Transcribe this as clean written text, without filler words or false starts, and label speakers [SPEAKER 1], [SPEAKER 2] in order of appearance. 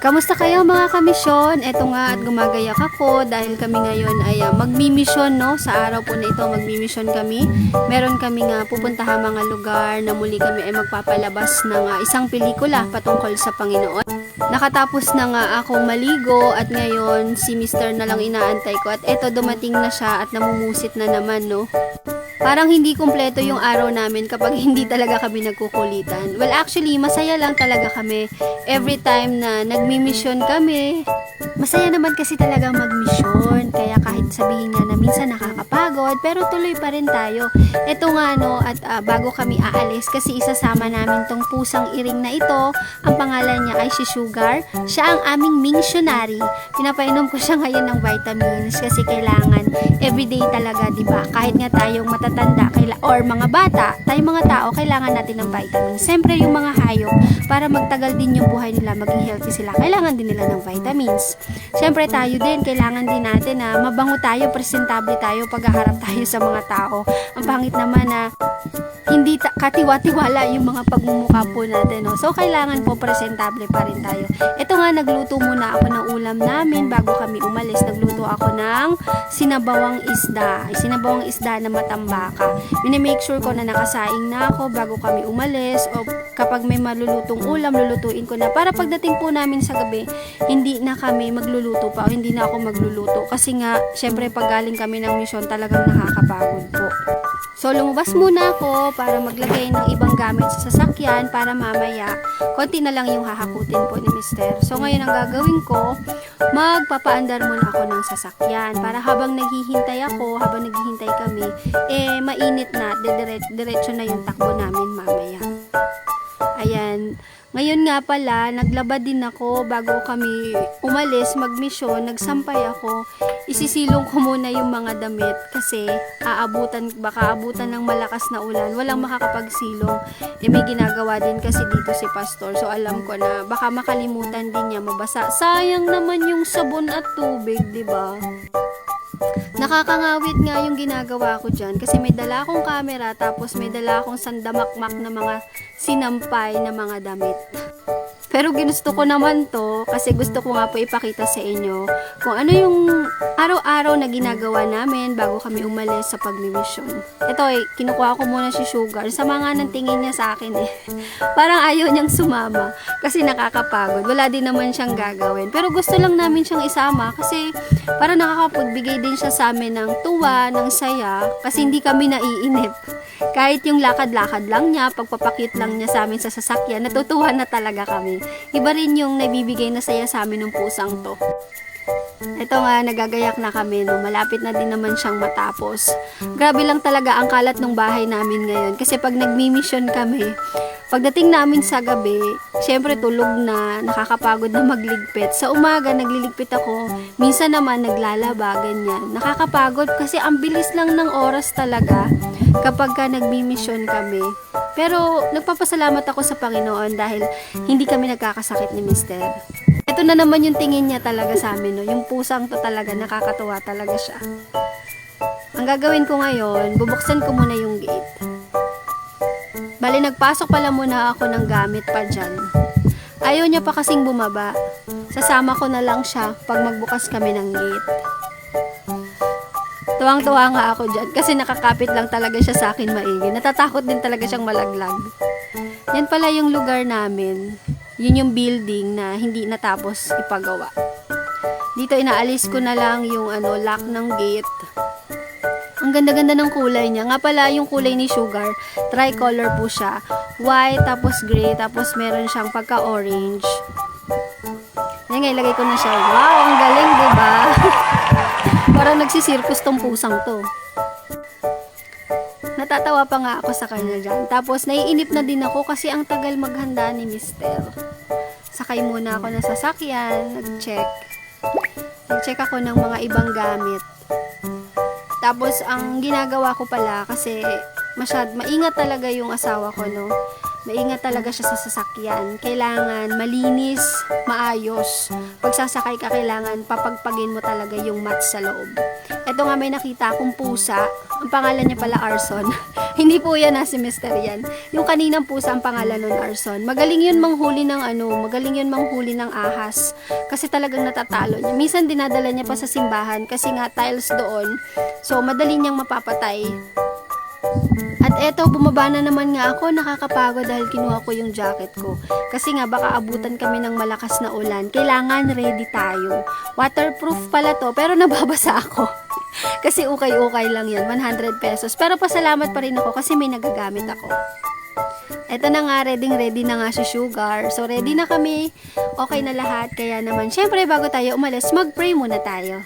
[SPEAKER 1] Kamusta kayo mga kamisyon? Eto nga at gumagayak ako dahil kami ngayon ay magmimisyon, no? Sa araw po na ito magmimisyon kami. Meron kami nga pupuntahan mga lugar na muli kami ay magpapalabas ng isang pelikula patungkol sa Panginoon. Nakatapos na nga akong maligo at ngayon si Mr. na lang inaantay ko at eto dumating na siya at namumusit na naman, no? Parang hindi kumpleto yung araw namin kapag hindi talaga kami nagkukulitan. Well, actually, masaya lang talaga kami. Every time na nagmi-mission kami, masaya naman kasi talaga mag-mission. Kaya kahit sabihin nga na minsan nakakapagod, pero tuloy pa rin tayo. Ito nga, no, at bago kami aalis, kasi isasama namin tong pusang iring na ito. Ang pangalan niya ay si Sugar. Siya ang aming missionary. Pinapainom ko siya ngayon ng vitamins kasi kailangan everyday talaga, di ba? Kahit nga tayong matatanda or mga bata, tayong mga tao, kailangan natin ng vitamins. Siyempre, yung mga hayop, para magtagal din yung buhay nila, maging healthy sila, kailangan din nila ng vitamins. Siyempre, tayo din, kailangan din natin na mabango tayo, presentable tayo, paghaharap tayo sa mga tao. Ang pangit naman na hindi katiwa-tiwala yung mga pagmumukha po natin, no? So, kailangan po presentable pa rin tayo. Ito nga, nagluto muna ako ng ulam namin bago kami umalis. Nagluto ako ng sinabawang isda. Sinabawang isda na matambaka. Minimake sure ko na nakasaing na ako bago kami umalis. O kapag may malulutong ulam, lulutuin ko na. Para pagdating po namin sa gabi, hindi na kami magluluto pa o hindi na ako magluluto. Kasi nga, syempre pag galing kami ng misyon, talagang nakakapagod po. So, lumabas muna ako para maglagay ng ibang gamit sa sasakyan para mamaya, konti na lang yung hahakutin po ni Mister. So, ngayon ang gagawin ko, magpapaandar muna ako ng sasakyan para habang naghihintay kami, mainit na, diretso na yung takbo namin mamaya. Ayan. Ngayon nga pala, naglaba din ako bago kami umalis, magmisyon, nagsampay ako. Isisilong ko muna yung mga damit kasi baka abutan ng malakas na ulan. Walang makakapagsilong. May ginagawa din kasi dito si Pastor. So alam ko na baka makalimutan din niya mabasa. Sayang naman yung sabon at tubig, di ba? Nakakangawit nga yung ginagawa ko dyan kasi may dala akong camera tapos may dala akong sandamakmak na mga sinampay na mga damit. Pero ginusto ko naman to kasi gusto ko nga po ipakita sa inyo kung ano yung araw-araw na ginagawa namin bago kami umalis sa pagmimisyon. Ito kinukuha ko muna si Sugar. Sama nga ng tingin niya sa akin Parang ayaw niyang sumama kasi nakakapagod. Wala din naman siyang gagawin. Pero gusto lang namin siyang isama kasi para nakakapagbigay din siya sa amin ng tuwa, ng saya kasi hindi kami naiinip. Kahit yung lakad-lakad lang niya, pagpapakit lang niya sa amin sa sasakyan, natutuwa na talaga kami. Iba rin yung nabibigay na saya sa amin ng pusang to. Ito nga, nagagayak na kami, no? Malapit na din naman siyang matapos. Grabe lang talaga ang kalat ng bahay namin ngayon. Kasi pag nagmi-mission kami, pagdating namin sa gabi, syempre tulog na, nakakapagod na magligpit. Sa umaga, nagliligpit ako. Minsan naman, naglalaba, ganyan. Nakakapagod kasi ang bilis lang ng oras talaga kapag ka nagmi-mission kami. Pero, nagpapasalamat ako sa Panginoon dahil hindi kami nagkakasakit ni Mister. Ito na naman yung tingin niya talaga sa amin, no? Yung pusang to talaga, nakakatuwa talaga siya. Ang gagawin ko ngayon, bubuksan ko muna yung gate. Bali, nagpasok pala muna ako ng gamit pa dyan. Ayaw niya pa kasing bumaba. Sasama ko na lang siya pag magbukas kami ng gate. Tuwang-tuwa nga ako dyan kasi nakakapit lang talaga siya sa akin maigi. Natatakot din talaga siyang malaglag. Yan pala yung lugar namin. Yun yung building na hindi natapos ipagawa. Dito inaalis ko na lang yung lock ng gate. Ang ganda-ganda ng kulay niya. Nga pala yung kulay ni Sugar, tricolor po siya. White, tapos gray, tapos meron siyang pagka-orange. Yan nga, ilagay ko na siya. Wow, ang galing, diba? Parang nagsisirkus tong pusang to. Natatawa pa nga ako sa kanya dyan. Tapos, naiinip na din ako kasi ang tagal maghanda ni Mister. Sakay muna ako ng sasakyan, nag-check ako ng mga ibang gamit. Tapos, ang ginagawa ko pala, kasi maingat talaga yung asawa ko, no? Maingat talaga siya sa sasakyan. Kailangan malinis, maayos. Pag sasakay ka, kailangan papagpagin mo talaga yung mat sa loob. Ito nga may nakita akong pusa. Ang pangalan niya pala Arson. Hindi po yan si Mr. yan. Yung kaninang pusa ang pangalan nun Arson. Magaling yun manghuli ng magaling yun manghuli ng ahas. Kasi talagang natatalo niya. Minsan dinadala niya pa sa simbahan kasi nga tiles doon. So madali niyang mapapatay. At eto, bumaba na naman nga ako, nakakapagod dahil kinuha ko yung jacket ko. Kasi nga baka abutan kami ng malakas na ulan. Kailangan ready tayo. Waterproof pala to, pero nababasa ako. Kasi ukay-ukay lang yan, 100 pesos. Pero pasalamat pa rin ako kasi may nagagamit ako. Eto na nga, ready na nga si Sugar. So ready na kami, okay na lahat. Kaya naman, syempre bago tayo umalis, mag-pray muna tayo.